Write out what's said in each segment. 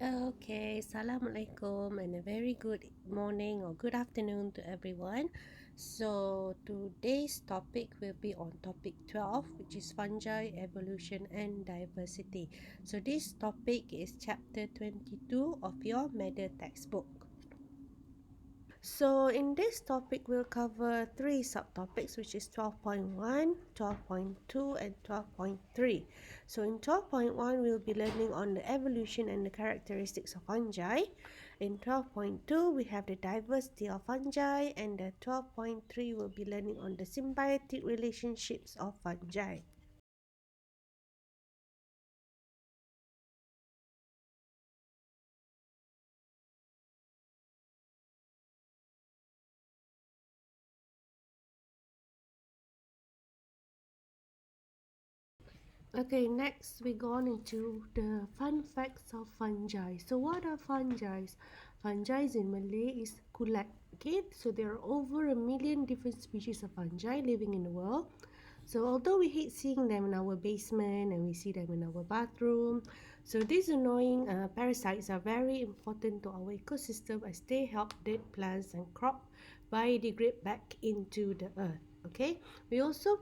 Okay, Assalamualaikum and a very good morning or good afternoon to everyone. So, today's topic will be on topic 12, which is fungi, evolution, and diversity. So, this topic is chapter 22 of your MEDA textbook. So in this topic, we'll cover three subtopics, which is 12.1, 12.2, and 12.3. So in 12.1, we'll be learning on the evolution and the characteristics of fungi. In 12.2, we have the diversity of fungi, and the 12.3 will be learning on the symbiotic relationships of fungi. Okay, next we go on into the fun facts of fungi. So what are fungi? Fungi in Malay is kulat. Okay, so there are over 1 million different species of fungi living in the world. So although we hate seeing them in our basement and we see them in our bathroom, so these annoying parasites are very important to our ecosystem as they help dead plants and crop biodegrade back into the earth. Okay, we also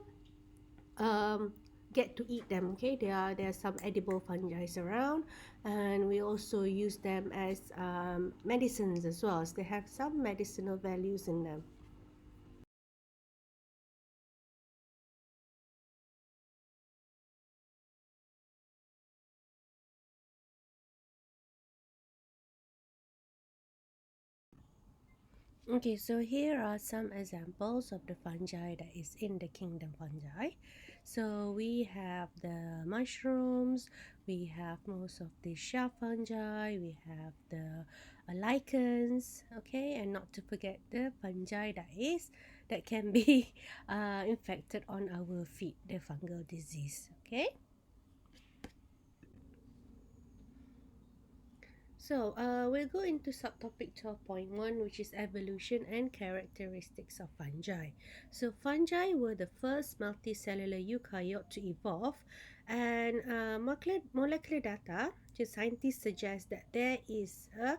um, get to eat them. Okay, there are some edible fungi around, and we also use them as medicines as well, as they have some medicinal values in them. Okay, so here are some examples of the fungi that is in the kingdom fungi. So we have the mushrooms, we have most of the shelf fungi, we have the lichens, okay, and not to forget the fungi that can be infected on our feet, the fungal disease, okay. So, we'll go into subtopic 12.1, which is evolution and characteristics of fungi. So, fungi were the first multicellular eukaryote to evolve, and molecular data, just scientists suggest that there is a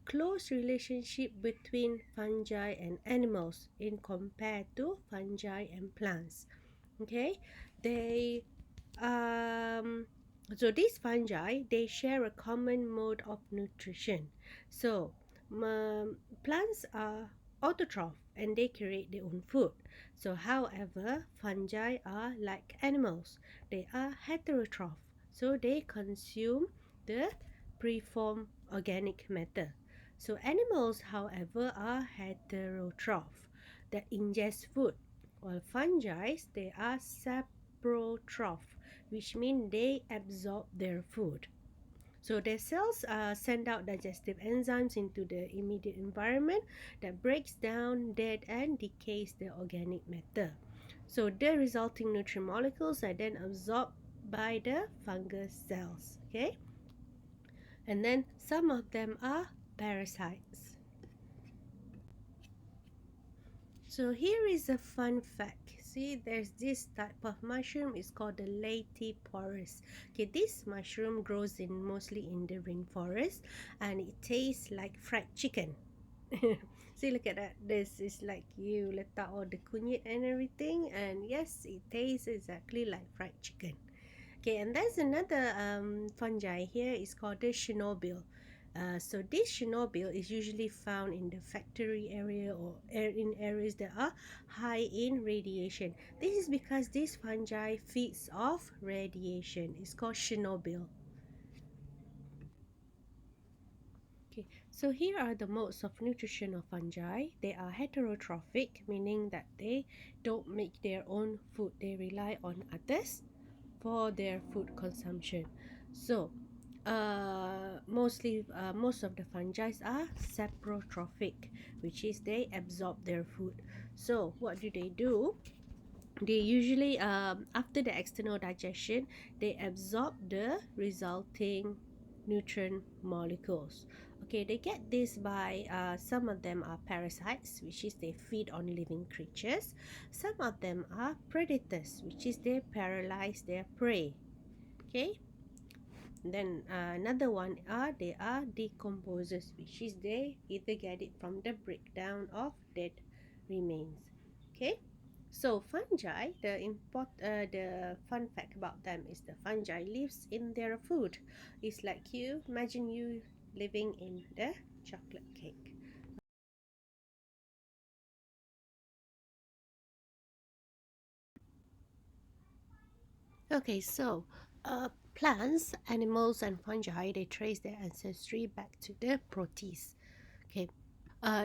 close relationship between fungi and animals in compared to fungi and plants. Okay, they um so these fungi, they share a common mode of nutrition. So plants are autotroph and they create their own food. So however, fungi are like animals, they are heterotroph, so they consume the preformed organic matter. So animals, however, are heterotroph that ingest food, while fungi, they are saprotroph, which means they absorb their food. So their cells send out digestive enzymes into the immediate environment that breaks down, dead, and decays the organic matter. So the resulting nutrient molecules are then absorbed by the fungus cells. Okay, and then some of them are parasites. So here is a fun fact. See, there's this type of mushroom. It's called the Laetiporus. Okay, this mushroom grows in mostly in the rainforest, and it tastes like fried chicken. See, look at that. This is like you letak all the kunyit and everything, and yes, it tastes exactly like fried chicken. Okay, and there's another fungi here. It's called the Chernobyl. So this Chernobyl is usually found in the factory area or in areas that are high in radiation. This is because this fungi feeds off radiation. It's called Chernobyl. Okay, so here are the modes of nutrition of fungi. They are heterotrophic, meaning that they don't make their own food. They rely on others for their food consumption. So, most of the fungi are saprotrophic, which is they absorb their food. So, what do? They usually, after the external digestion, they absorb the resulting nutrient molecules. Okay, they get this by some of them are parasites, which is they feed on living creatures. Some of them are predators, which is they paralyze their prey. Okay, Then another one are they are decomposers, which is they either get it from the breakdown of dead remains. Okay, so fungi, the fun fact about them is the fungi lives in their food. It's like you imagine you living in the chocolate cake. Okay, so plants, animals, and fungi they trace their ancestry back to the protists. Okay,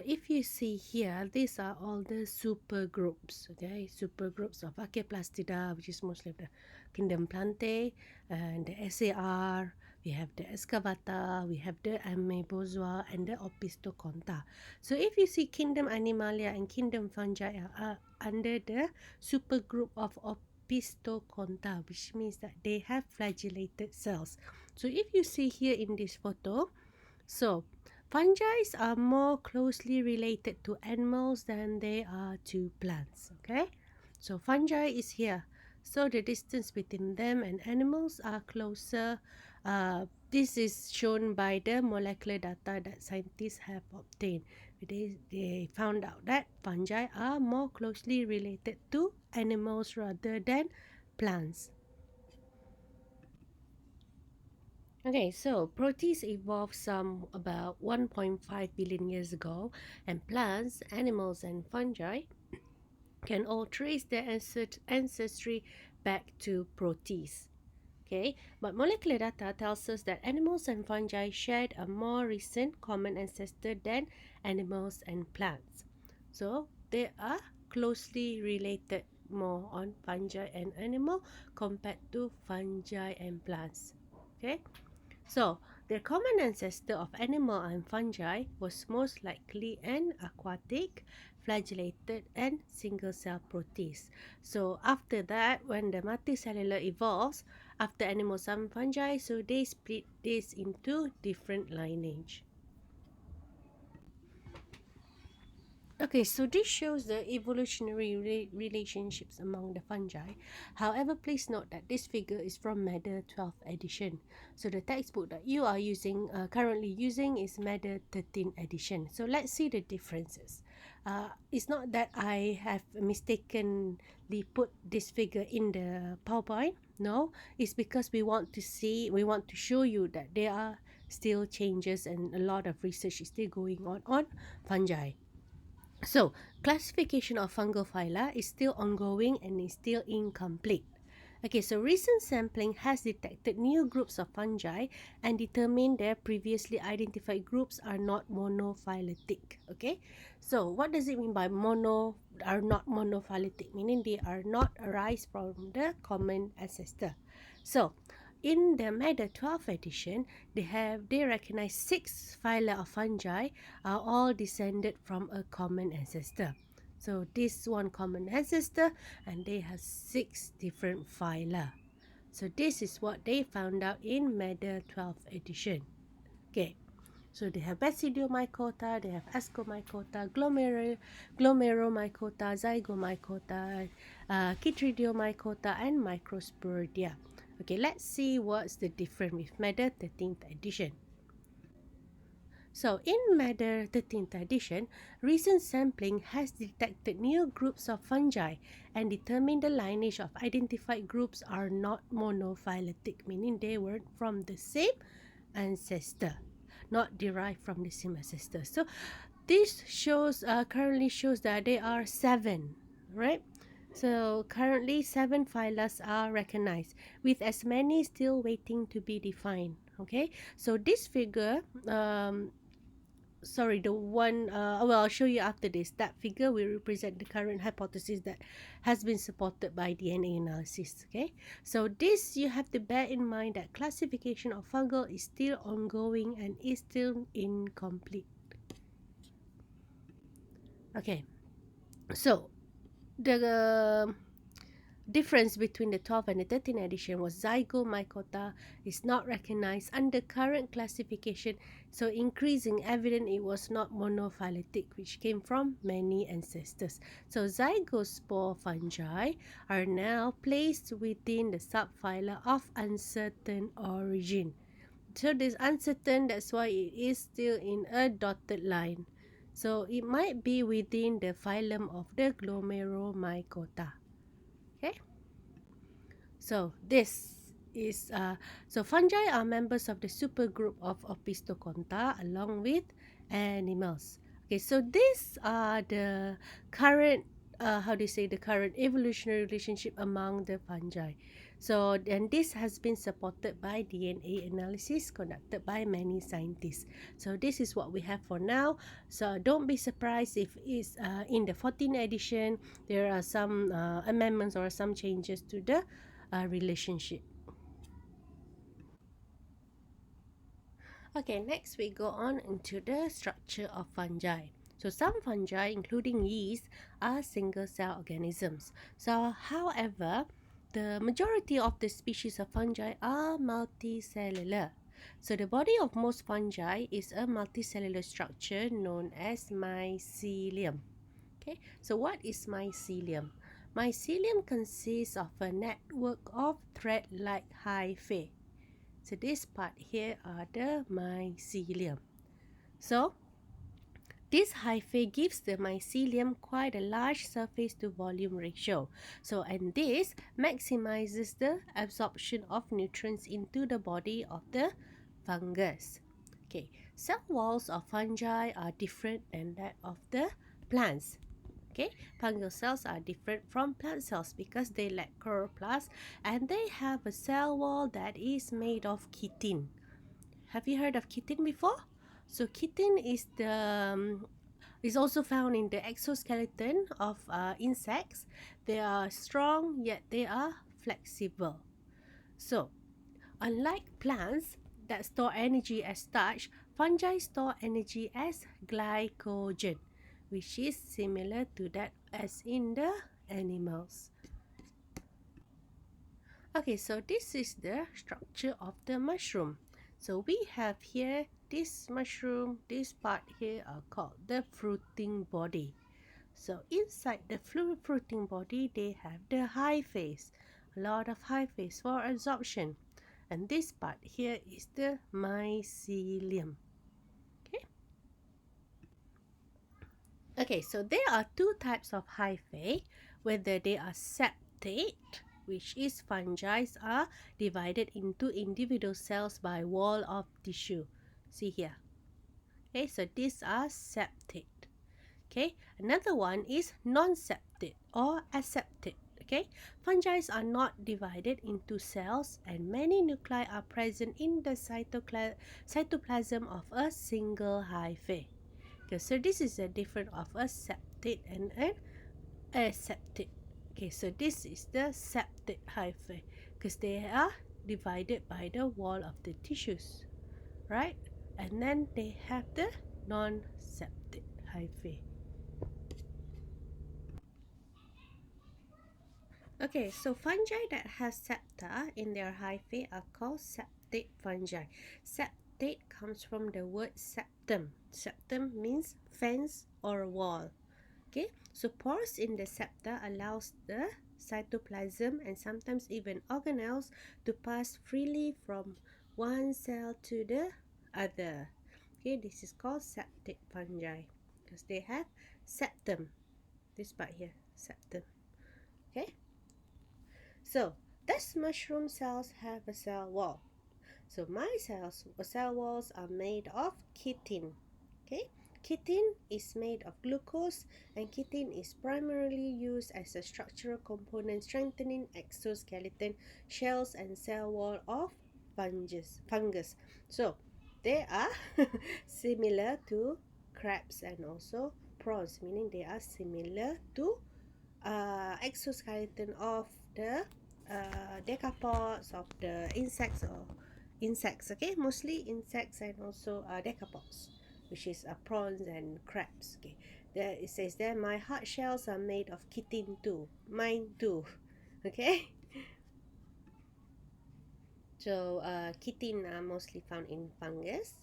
if you see here, these are all the super groups, okay? Super groups of Acaplastida, which is mostly of the kingdom Plantae, and the SAR, we have the Excavata, we have the Amebozoa, and the Opistoconta. So if you see kingdom Animalia and kingdom Fungi are under the supergroup of Opistoconta, which means that they have flagellated cells. So if you see here in this photo, so fungi are more closely related to animals than they are to plants. Okay, so fungi is here. So the distance between them and animals are closer. This is shown by the molecular data that scientists have obtained. They found out that fungi are more closely related to animals rather than plants. Okay, so proteins evolved some about 1.5 billion years ago, and plants, animals, and fungi can all trace their ancestry back to proteins. Okay, but molecular data tells us that animals and fungi shared a more recent common ancestor than animals and plants. So they are closely related more on fungi and animal compared to fungi and plants. Okay. So, the common ancestor of animal and fungi was most likely an aquatic, flagellated, and single cell protist. So, after that, when the multicellular evolves, after animals and fungi, so they split this into different lineage. Okay, so this shows the evolutionary relationships among the fungi. However, please note that this figure is from Mather 12th edition. So the textbook that you are currently using is Mather 13th edition. So let's see the differences. It's not that I have mistakenly put this figure in the PowerPoint. No, it's because we want to show you that there are still changes and a lot of research is still going on fungi. So, classification of fungal phyla is still ongoing and is still incomplete. Okay, so recent sampling has detected new groups of fungi and determined their previously identified groups are not monophyletic. Okay, so what does it mean by are not monophyletic? Meaning they are not arise from the common ancestor. So, in the Mather 12th edition, they recognize 6 phyla of fungi are all descended from a common ancestor. So this one common ancestor and they have 6 different phyla. So this is what they found out in Mather 12th edition. Okay. So they have Basidiomycota, they have Ascomycota, Glomeromycota, Zygomycota, Chytridiomycota, and Microsporidia. Okay, let's see what's the difference with Mather 13th edition. So, in Mather 13th edition, recent sampling has detected new groups of fungi and determined the lineage of identified groups are not monophyletic, meaning they weren't from the same ancestor, not derived from the same ancestor. So, this currently shows that there are 7, right? So, currently 7 phyla are recognized, with as many still waiting to be defined. Okay, so this figure sorry, the one well, I'll show you after this. That figure will represent the current hypothesis that has been supported by DNA analysis. Okay, so this you have to bear in mind that classification of fungal is still ongoing and is still incomplete. Okay, so the difference between the 12th and the 13th edition was zygomycota is not recognized under current classification, so increasing evidence it was not monophyletic, which came from many ancestors. So zygospore fungi are now placed within the subphyla of uncertain origin. So this uncertain, that's why it is still in a dotted line. So it might be within the phylum of the Glomeromycota. Okay. So this is so fungi are members of the supergroup of Opisthoconta along with animals. Okay, so these are the current how do you say, the current evolutionary relationship among the fungi. So and this has been supported by DNA analysis conducted by many scientists. So this is what we have for now. So don't be surprised if it's in the 14th edition there are some amendments or some changes to the relationship. Okay, next we go on into the structure of fungi. So some fungi, including yeast, are single-cell organisms. So however, the majority of the species of fungi are multicellular. So the body of most fungi is a multicellular structure known as mycelium. Okay, so what is mycelium? Mycelium consists of a network of thread-like hyphae. So this part here are the mycelium. So this hyphae gives the mycelium quite a large surface to volume ratio. So and this maximizes the absorption of nutrients into the body of the fungus. Okay, cell walls of fungi are different than that of the plants. Okay, fungal cells are different from plant cells because they lack chloroplast and they have a cell wall that is made of chitin. Have you heard of chitin before? So chitin is also found in the exoskeleton of insects. They are strong yet they are flexible. So unlike plants that store energy as starch, fungi store energy as glycogen, which is similar to that as in the animals. Okay, so this is the structure of the mushroom. So we have here this mushroom, this part here are called the fruiting body. So inside the fruiting body, they have the hyphae, a lot of hyphae for absorption. And this part here is the mycelium. Okay. Okay, so there are two types of hyphae, whether they are septate, which is fungi are divided into individual cells by wall of tissue. See here. Okay, so these are septate. Okay, another one is non-septate or aseptate. Okay, fungi are not divided into cells and many nuclei are present in the cytoplasm of a single hyphae. Okay, so this is a difference of a septate and an aseptate. Okay, so this is the septate hyphae because they are divided by the wall of the tissues, right? And then they have the non-septate hyphae. Okay, so fungi that has septa in their hyphae are called septate fungi. Septate comes from the word septum. Septum means fence or wall. Okay, so pores in the septa allows the cytoplasm and sometimes even organelles to pass freely from one cell to the other. Okay, this is called septate fungi because they have septum. This part here, septum. Okay. So, does mushroom cells have a cell wall? So, my cell walls are made of chitin. Okay, chitin is made of glucose, and chitin is primarily used as a structural component strengthening exoskeleton, shells, and cell wall of fungus. So, they are similar to crabs and also prawns, meaning they are similar to exoskeleton of the decapods of the insects, okay, mostly insects and also decapods, which is prawns and crabs. Okay, there it says there, my hard shells are made of chitin too, mine too. Okay, so chitin are mostly found in fungus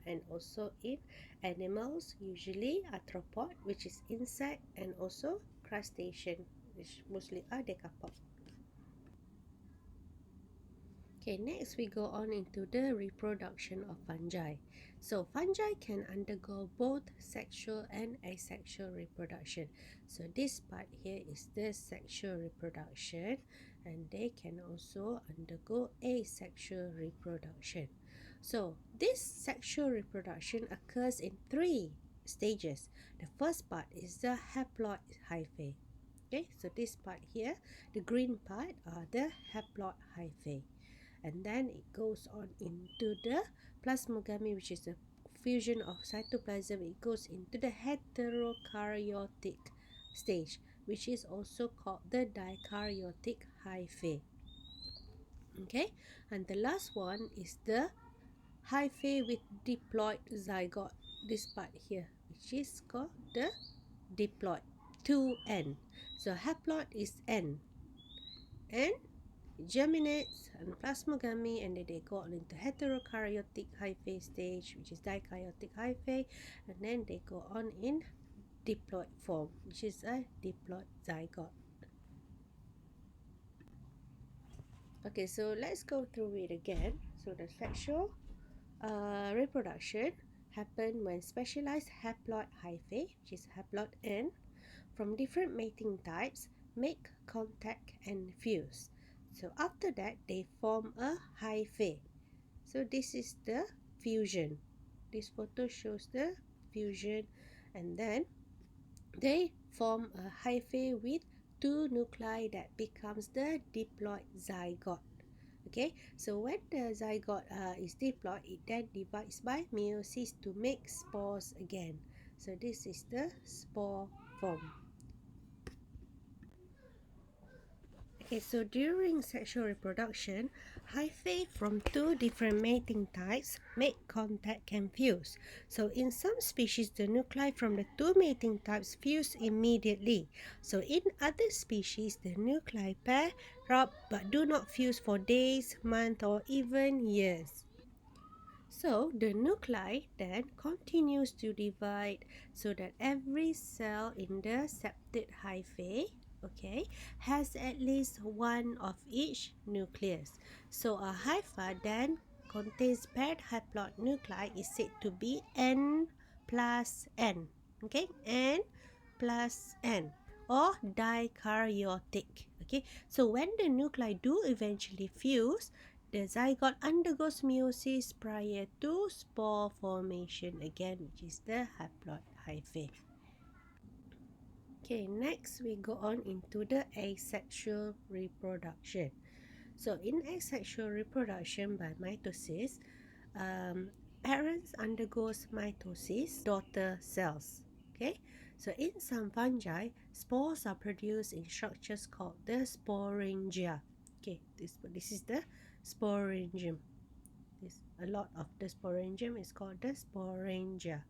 and also in animals, usually arthropod, which is insect, and also crustacean, which mostly are decapod. Okay, next we go on into the reproduction of fungi. So fungi can undergo both sexual and asexual reproduction. So this part here is the sexual reproduction, and they can also undergo asexual reproduction. So this sexual reproduction occurs in three stages. The first part is the haploid hyphae. Okay, so this part here, the green part are the haploid hyphae, and then it goes on into the plasmogamy, which is the fusion of cytoplasm. It goes into the heterokaryotic stage, which is also called the dikaryotic hyphae. Okay, and the last one is the hyphae with diploid zygote, this part here, which is called the diploid, 2n. So haploid is n, and germinates and plasmogamy, and then they go on into heterokaryotic hyphae stage, which is dikaryotic hyphae, and then they go on in diploid form, which is a diploid zygote. Okay, so let's go through it again. So the sexual reproduction happen when specialized haploid hyphae, which is haploid N, from different mating types make contact and fuse. So after that, they form a hyphae. So this is the fusion. This photo shows the fusion, and then they form a hyphae with two nuclei that becomes the diploid zygote. Okay, so when the zygote is diploid, it then divides by meiosis to make spores again. So this is the spore form. Okay, so during sexual reproduction, hyphae from two different mating types make contact and fuse. So in some species, the nuclei from the two mating types fuse immediately. So in other species, the nuclei pair up but do not fuse for days, months, or even years. So the nuclei then continues to divide so that every cell in the septate hyphae, okay, has at least one of each nucleus. So a hypha then contains paired haploid nuclei is said to be N plus N. Okay, N plus N, or dikaryotic. Okay, so when the nuclei do eventually fuse, the zygote undergoes meiosis prior to spore formation again, which is the haploid hyphae. Okay, next we go on into the asexual reproduction. So in asexual reproduction by mitosis, parents undergoes mitosis, daughter cells. Okay, so in some fungi, spores are produced in structures called the sporangia. Okay, this is the sporangium. A lot of the sporangium is called the sporangia.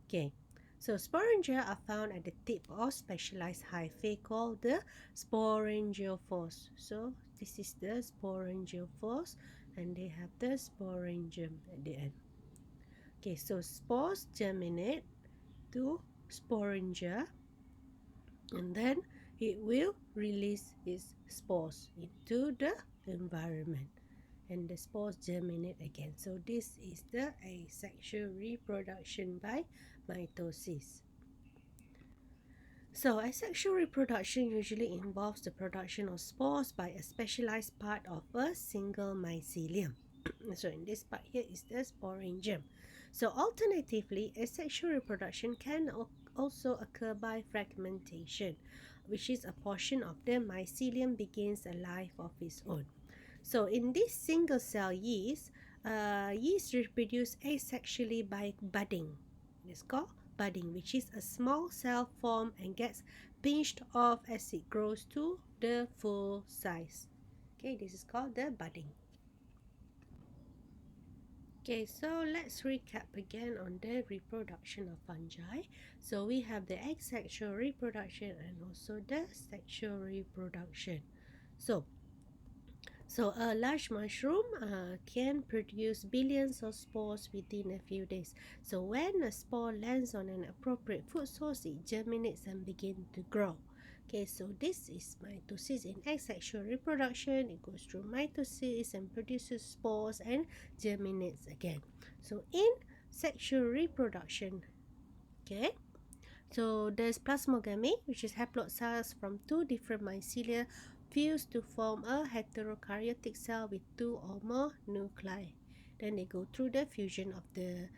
Okay, so sporangia are found at the tip of specialized hyphae called the sporangiophores. So this is the sporangiophores, and they have the sporangium at the end. Okay, so spores germinate to sporangia, and then it will release its spores into the environment, and the spores germinate again. So this is the asexual reproduction by mitosis. So asexual reproduction usually involves the production of spores by a specialized part of a single mycelium. So in this part here is the sporangium. So alternatively, asexual reproduction can also occur by fragmentation, which is a portion of the mycelium begins a life of its own. So in this single cell yeast, yeast reproduce asexually by budding. It's called budding, which is a small cell form and gets pinched off as it grows to the full size. Okay, this is called the budding. Okay, so let's recap again on the reproduction of fungi. So we have the asexual reproduction and also the sexual reproduction. So a large mushroom can produce billions of spores within a few days. So when a spore lands on an appropriate food source, it germinates and begins to grow. Okay, so this is mitosis in asexual reproduction. It goes through mitosis and produces spores and germinates again. So in sexual reproduction, okay, so there's plasmogamy, which is haploid cells from two different mycelia fuse to form a heterokaryotic cell with two or more nuclei. Then they go through the fusion of the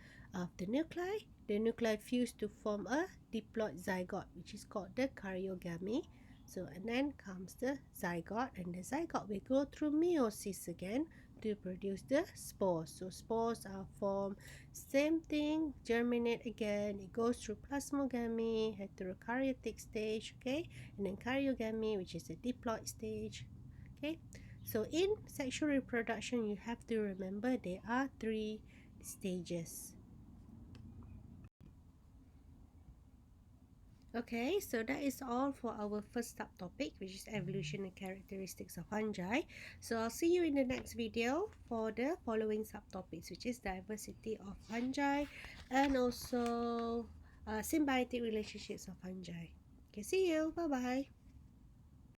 nuclei. The nuclei fuse to form a diploid zygote, which is called the karyogamy. So and then comes the zygote, and the zygote will go through meiosis again to produce the spores. So spores are formed, same thing, germinate again. It goes through plasmogamy, heterokaryotic stage, okay, and then karyogamy, which is a diploid stage, okay. So in sexual reproduction, you have to remember there are 3 stages. Okay, so that is all for our first subtopic, which is evolution and characteristics of fungi. So I'll see you in the next video for the following subtopics, which is diversity of fungi and also symbiotic relationships of fungi. Okay, see you. Bye bye.